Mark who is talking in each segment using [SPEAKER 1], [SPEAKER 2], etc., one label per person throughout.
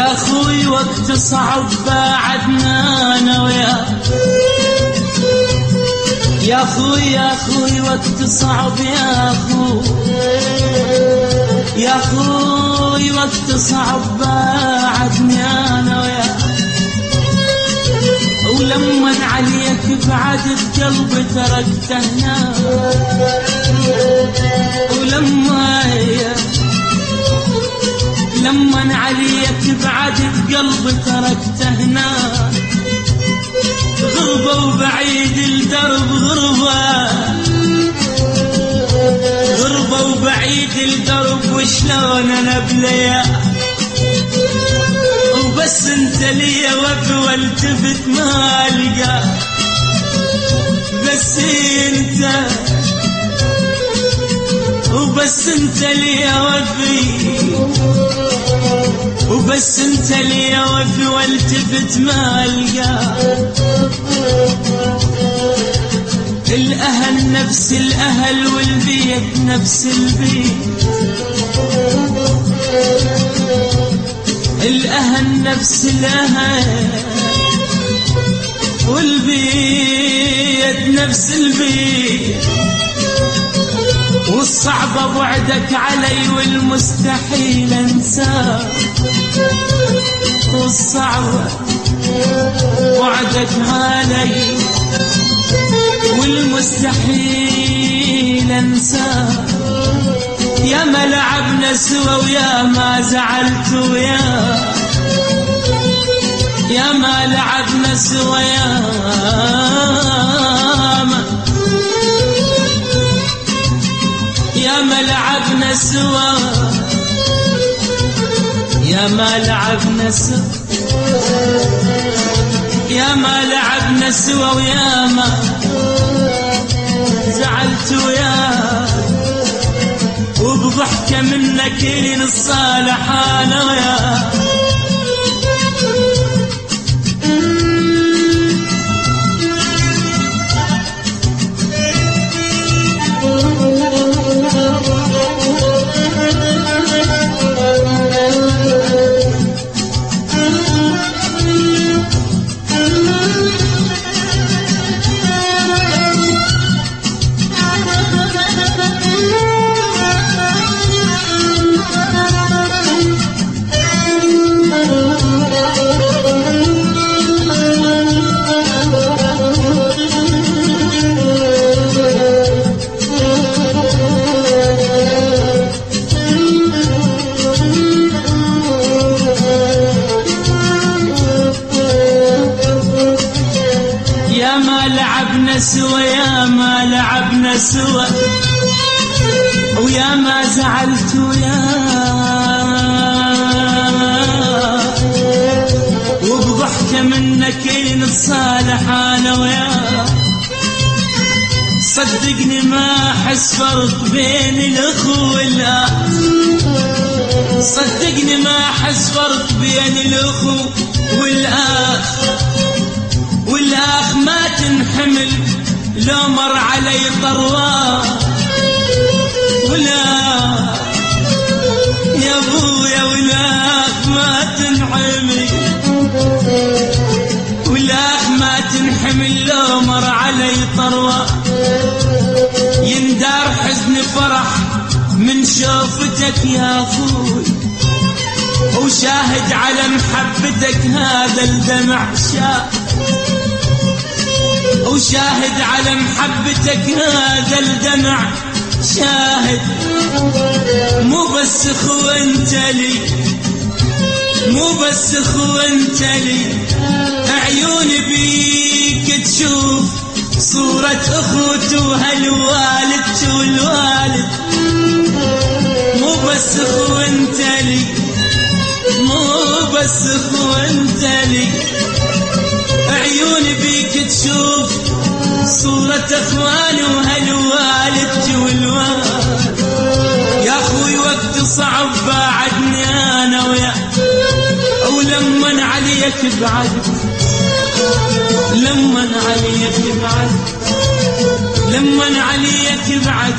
[SPEAKER 1] يا اخوي وقت صعب بعدنا انا وياك، يا اخوي يا اخوي وقت صعب يا اخوي، يا اخوي وقت صعب بعدني انا وياك، ولمن عليك بعد بقلبي تركته هناك، لمن عليك بعد بقلبي تركته هناك، غربة وبعيد الدرب غربة، غربة وبعيد الدرب وشلون انا بلياك، وبس انت لي وفي والتفت ما القى، بس انت وبس انت لي وفي، وبس انت لي وفي والتفت ما القى، الاهل نفس الاهل والبيت نفس البيت، الاهل نفس الاهل والبيت نفس البيت، والصعب بعدك علي والمستحيل انساك، والصعب بعدك علي والمستحيل انساك، يا ما لعبنا سوا ويا ما زعلت وياك، يا ما لعبنا سوا يا ما لعبنا سوا، يا ما لعبنا سوا، يا ما لعبنا سوا ويا ما زعلت وياك، وبضحكة منك لين الصالح انا وياك، سوا يا ما لعبنا سوا ويا ما زعلت وياك، وبضحكة منك نتصالح انا وياك، صدقني ما احس فرق بين الاخو والاخ، صدقني ما احس فرق بين الاخو والاخ، والاخ ما تنحمل لو مر علي طرواه، ولا يا ابويا والاخ ما تنحمل، والاخ ما تنحمل لو مر علي طرواه، يندار حزن فرح من شوفتك يا اخوي، وشاهد على محبتك هذا الدمع وشاهد على محبتك هذا الدمع شاهد، مو بس اخو انت لي، مو بس اخو انت لي، عيوني بيك تشوف صورة اخوته هالوالد والوالد، مو بس اخو انت لي، مو بس اخو انت لي، عيوني بيك تشوف صورة اخواني وهالوالد والوالد، يا اخوي وقت صعب بعدني انا وياك، ولمن عليك بعد، لمن عليك بعد، لمن عليك بعد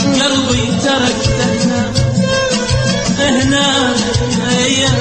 [SPEAKER 1] قلبي تركته هنا هنا